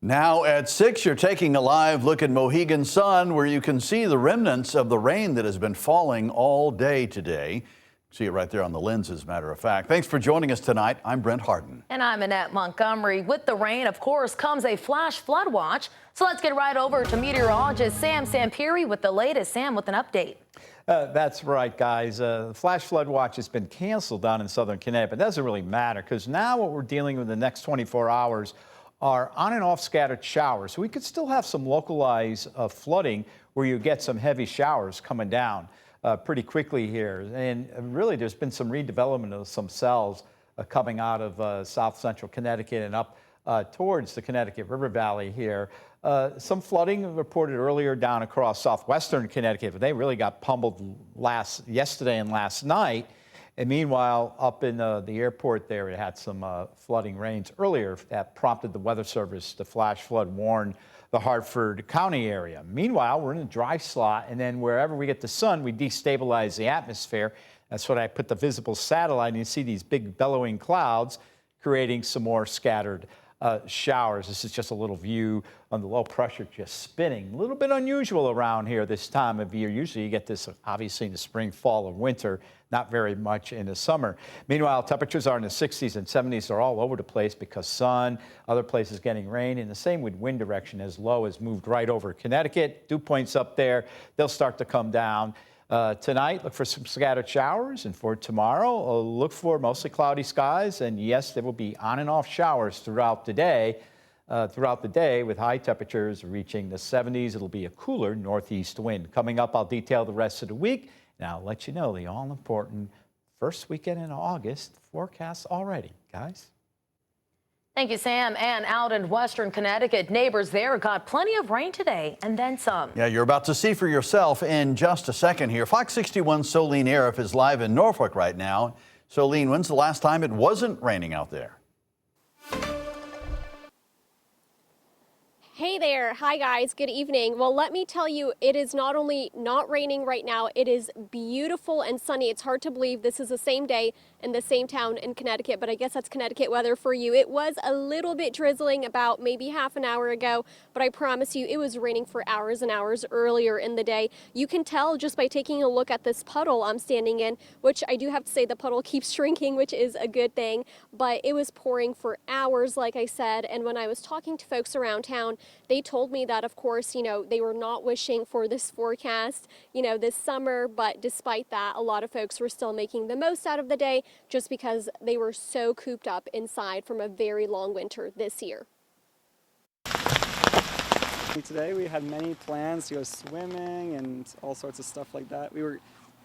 Now at 6, you're taking a live look at Mohegan Sun, where you can see the remnants of the rain that has been falling all day today. See it right there on the lens, as a matter of fact. Thanks for joining us tonight. I'm Brent Harden. And I'm Annette Montgomery. With the rain, of course, comes a flash flood watch. So let's get right over to meteorologist Sam Sampiri with the latest. Sam, with an update. That's right, guys. The flash flood watch has been canceled down in southern Connecticut, but it doesn't really matter because now what we're dealing with the next 24 hours are on and off scattered showers. So we could still have some localized flooding where you get some heavy showers coming down pretty quickly here. And really, there's been some redevelopment of some cells coming out of south central Connecticut and up towards the Connecticut River Valley here. Some flooding reported earlier down across southwestern Connecticut, but they really got pummeled yesterday and last night. And meanwhile, up in the airport there, it had some flooding rains earlier that prompted the Weather Service to flash flood warn the Hartford County area. Meanwhile, we're in a dry slot, and then wherever we get the sun, we destabilize the atmosphere. That's when I put the visible satellite, and you see these big bellowing clouds creating some more scattered showers. This is just a little view on the low pressure just spinning. A little bit unusual around here this time of year. Usually you get this obviously in the spring, fall, or winter, not very much in the summer. Meanwhile, temperatures are in the 60s and 70s. They're all over the place because sun, other places getting rain, and the same with wind direction. As low as moved right over Connecticut. Dew points up there. They'll start to come down. Tonight, look for some scattered showers, and for tomorrow, look for mostly cloudy skies. And yes, there will be on and off showers throughout the day. With high temperatures reaching the 70s. It'll be a cooler northeast wind. Coming up, I'll detail the rest of the week. Now, I'll let you know the all-important first weekend in August forecast already, guys. Thank you, Sam. And out in western Connecticut, neighbors there got plenty of rain today and then some. Yeah, you're about to see for yourself in just a second here. Fox 61's Solene Arif is live in Norfolk right now. Solene, when's the last time it wasn't raining out there? Hey there. Hi, guys. Good evening. Well, let me tell you, it is not only not raining right now, it is beautiful and sunny. It's hard to believe this is the same day in the same town in Connecticut, but I guess that's Connecticut weather for you. It was a little bit drizzling about maybe half an hour ago, but I promise you it was raining for hours and hours earlier in the day. You can tell just by taking a look at this puddle I'm standing in, which I do have to say the puddle keeps shrinking, which is a good thing, but it was pouring for hours, like I said. And when I was talking to folks around town, they told me that, of course, they were not wishing for this forecast, this summer, but despite that, a lot of folks were still making the most out of the day just because they were so cooped up inside from a very long winter this year. Today we had many plans to go swimming and all sorts of stuff like that. We were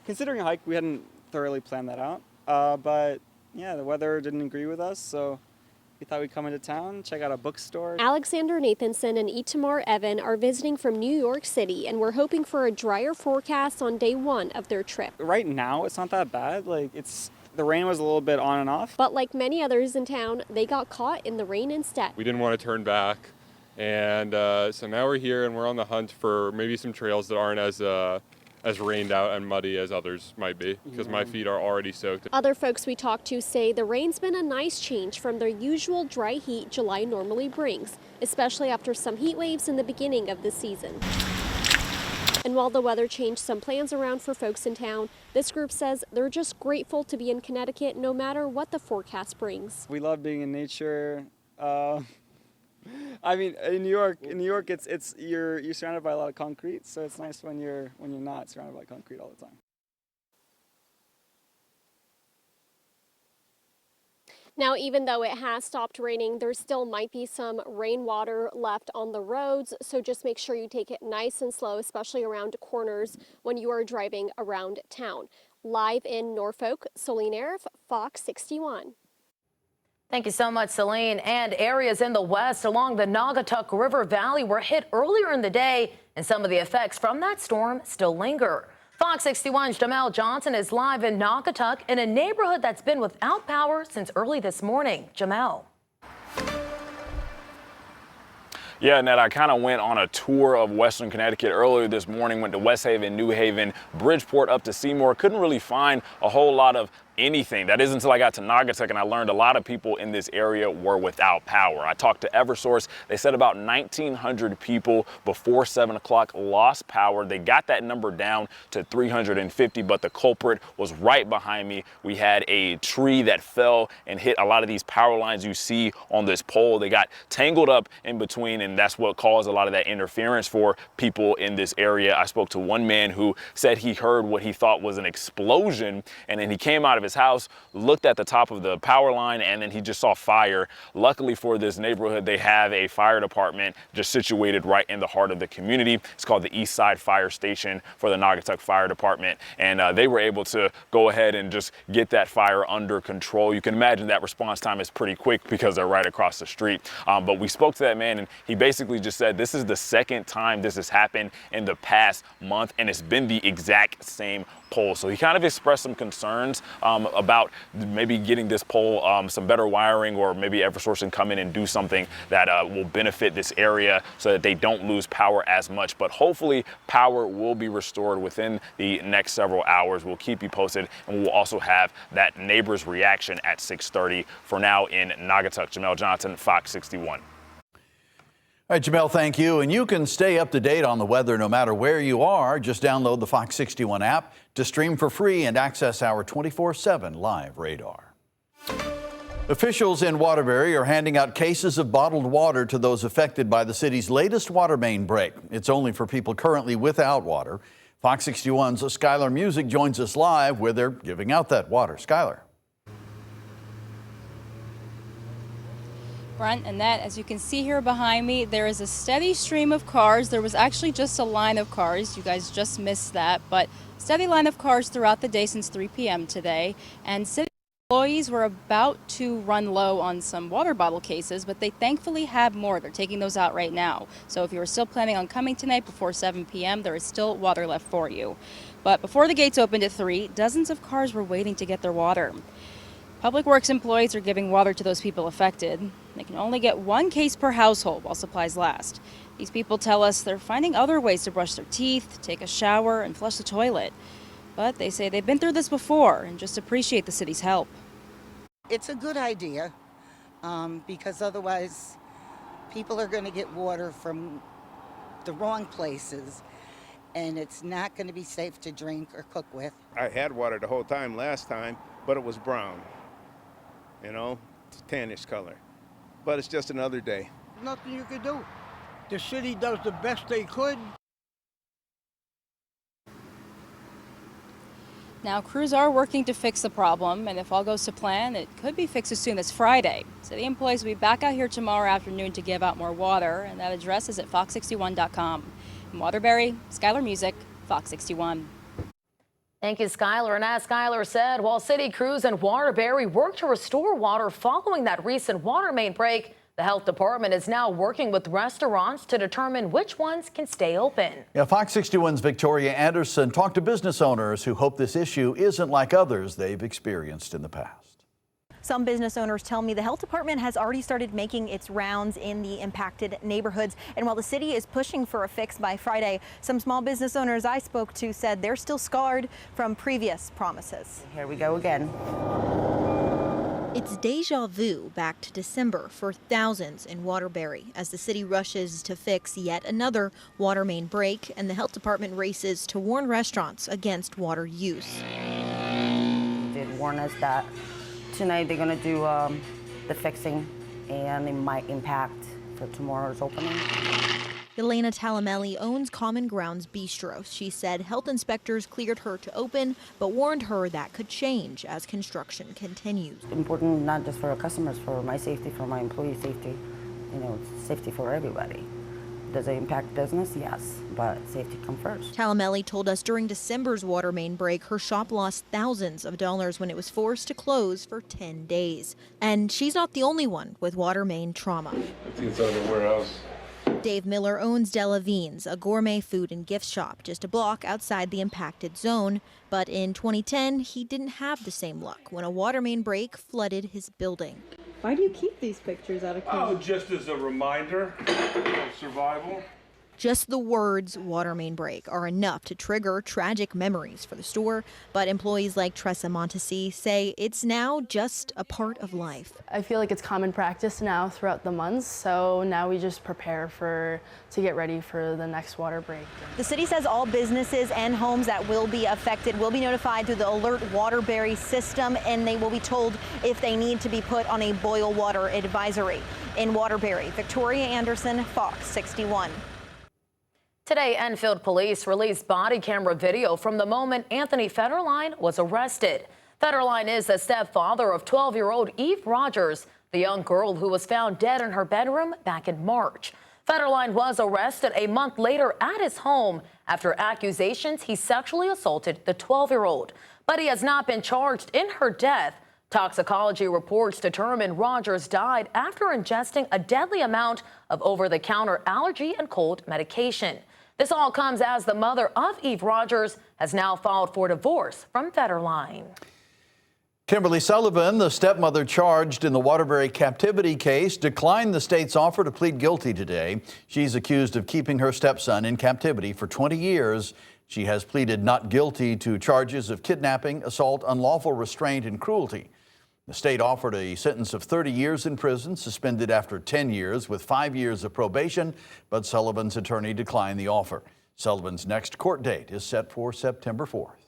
considering a hike. We hadn't thoroughly planned that out, but yeah, the weather didn't agree with us, so we thought we'd come into town, check out a bookstore. Alexander Nathanson and Itamar Evan are visiting from New York City, and we're hoping for a drier forecast on day one of their trip. Right now, it's not that bad. The rain was a little bit on and off. But like many others in town, they got caught in the rain instead. We didn't want to turn back, and so now we're here and we're on the hunt for maybe some trails that aren't as rained out and muddy as others might be, because my feet are already soaked. Other folks we talked to say the rain's been a nice change from their usual dry heat July normally brings, especially after some heat waves in the beginning of the season. And while the weather changed some plans around for folks in town, this group says they're just grateful to be in Connecticut no matter what the forecast brings. We love being in nature. I mean, in New York, you're surrounded by a lot of concrete, so it's nice when you're not surrounded by concrete all the time. Now, even though it has stopped raining, there still might be some rainwater left on the roads, so just make sure you take it nice and slow, especially around corners when you are driving around town. Live in Norfolk, Solene Arif, Fox 61. Thank you so much, Celine. And areas in the west along the Naugatuck River Valley were hit earlier in the day, and some of the effects from that storm still linger. Fox 61's Jamel Johnson is live in Naugatuck in a neighborhood that's been without power since early this morning. Jamel. Yeah, Ned, I kind of went on a tour of Western Connecticut earlier this morning, went to West Haven, New Haven, Bridgeport, up to Seymour. Couldn't really find a whole lot of anything. That is until I got to Naugatuck, and I learned a lot of people in this area were without power. I talked to Eversource. They said about 1,900 people before 7 o'clock lost power. They got that number down to 350, but the culprit was right behind me. We had a tree that fell and hit a lot of these power lines you see on this pole. They got tangled up in between, and that's what caused a lot of that interference for people in this area. I spoke to one man who said he heard what he thought was an explosion, and then he came out of his house, looked at the top of the power line, and then he just saw fire. Luckily for this neighborhood, they have a fire department just situated right in the heart of the community. It's called the East Side Fire Station for the Naugatuck Fire Department, and they were able to go ahead and just get that fire under control. You can imagine that response time is pretty quick because they're right across the street. But we spoke to that man, and he basically just said this is the second time this has happened in the past month, and it's been the exact same pole. So he kind of expressed some concerns about maybe getting this pole some better wiring, or maybe Eversource can come in and do something that will benefit this area so that they don't lose power as much. But hopefully power will be restored within the next several hours. We'll keep you posted, and we'll also have that neighbor's reaction at 6:30. For now in Naugatuck, Jamel Johnson, Fox 61. All right, Jamel, thank you. And you can stay up to date on the weather no matter where you are. Just download the Fox 61 app to stream for free and access our 24/7 live radar. Officials in Waterbury are handing out cases of bottled water to those affected by the city's latest water main break. It's only for people currently without water. Fox 61's Skylar Music joins us live where they're giving out that water. Skylar. Brent and Nat, as you can see here behind me, there is a steady stream of cars. There was actually just a line of cars. You guys just missed that, but steady line of cars throughout the day since 3 p.m. today. And city employees were about to run low on some water bottle cases, but they thankfully have more. They're taking those out right now. So if you were still planning on coming tonight before 7 p.m., there is still water left for you. But before the gates opened at 3, dozens of cars were waiting to get their water. Public Works employees are giving water to those people affected. They can only get 1 case per household while supplies last. These people tell us they're finding other ways to brush their teeth, take a shower, and flush the toilet. But they say they've been through this before and just appreciate the city's help. It's a good idea because otherwise people are going to get water from the wrong places, and it's not going to be safe to drink or cook with. I had water the whole time last time, but it was brown. You know, it's tannish color. But it's just another day. Nothing you could do. The city does the best they could. Now, crews are working to fix the problem, and if all goes to plan, it could be fixed as soon as Friday. City employees will be back out here tomorrow afternoon to give out more water, and that address is at fox61.com. In Waterbury, Skylar Music, Fox 61. Thank you, Skylar. And as Skylar said, while city crews in Waterbury work to restore water following that recent water main break, the health department is now working with restaurants to determine which ones can stay open. Yeah, Fox 61's Victoria Anderson talked to business owners who hope this issue isn't like others they've experienced in the past. Some business owners tell me the health department has already started making its rounds in the impacted neighborhoods. And while the city is pushing for a fix by Friday, some small business owners I spoke to said they're still scarred from previous promises. Here we go again. It's deja vu back to December for thousands in Waterbury as the city rushes to fix yet another water main break and the health department races to warn restaurants against water use. They did warn us that tonight they're going to do the fixing, and it might impact for tomorrow's opening. Elena Talamelli owns Common Grounds Bistro. She said health inspectors cleared her to open, but warned her that could change as construction continues. It's important not just for our customers, for my safety, for my employee safety, you know, safety for everybody. Does it impact business? Yes, but safety comes first. Talamelli told us during December's water main break, her shop lost thousands of dollars when it was forced to close for 10 days. And she's not the only one with water main trauma. I think it's out of the warehouse. Dave Miller owns Della Vines, a gourmet food and gift shop just a block outside the impacted zone. But in 2010, he didn't have the same luck when a water main break flooded his building. Why do you keep these pictures out of case? Oh, just as a reminder of survival. Just the words water main break are enough to trigger tragic memories for the store, but employees like Tressa Montesi say it's now just a part of life. I feel like it's common practice now throughout the months, so now we just prepare to get ready for the next water break. The city says all businesses and homes that will be affected will be notified through the Alert Waterbury system, and they will be told if they need to be put on a boil water advisory. In Waterbury, Victoria Anderson, Fox 61. Today, Enfield police released body camera video from the moment Anthony Federline was arrested. Federline is the stepfather of 12-year-old Eve Rogers, the young girl who was found dead in her bedroom back in March. Federline was arrested a month later at his home after accusations he sexually assaulted the 12-year-old. But he has not been charged in her death. Toxicology reports determine Rogers died after ingesting a deadly amount of over-the-counter allergy and cold medication. This all comes as the mother of Eve Rogers has now filed for divorce from Federline. Kimberly Sullivan, the stepmother charged in the Waterbury captivity case, declined the state's offer to plead guilty today. She's accused of keeping her stepson in captivity for 20 years. She has pleaded not guilty to charges of kidnapping, assault, unlawful restraint, and cruelty. The state offered a sentence of 30 years in prison, suspended after 10 years with 5 years of probation, but Sullivan's attorney declined the offer. Sullivan's next court date is set for September 4th.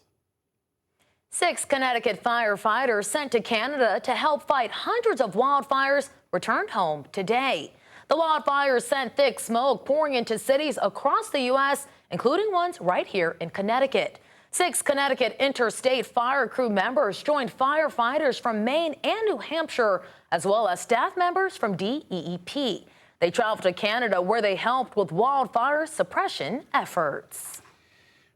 6 Connecticut firefighters sent to Canada to help fight hundreds of wildfires returned home today. The wildfires sent thick smoke pouring into cities across the U.S., including ones right here in Connecticut. 6 Connecticut interstate fire crew members joined firefighters from Maine and New Hampshire, as well as staff members from DEEP. They traveled to Canada, where they helped with wildfire suppression efforts.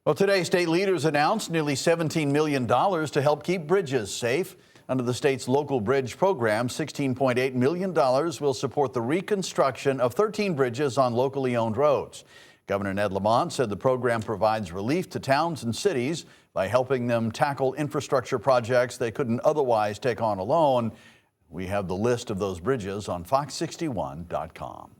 Well, today, state leaders announced nearly $17 million to help keep bridges safe. Under the state's local bridge program, $16.8 million will support the reconstruction of 13 bridges on locally owned roads. Governor Ned Lamont said the program provides relief to towns and cities by helping them tackle infrastructure projects they couldn't otherwise take on alone. We have the list of those bridges on fox61.com.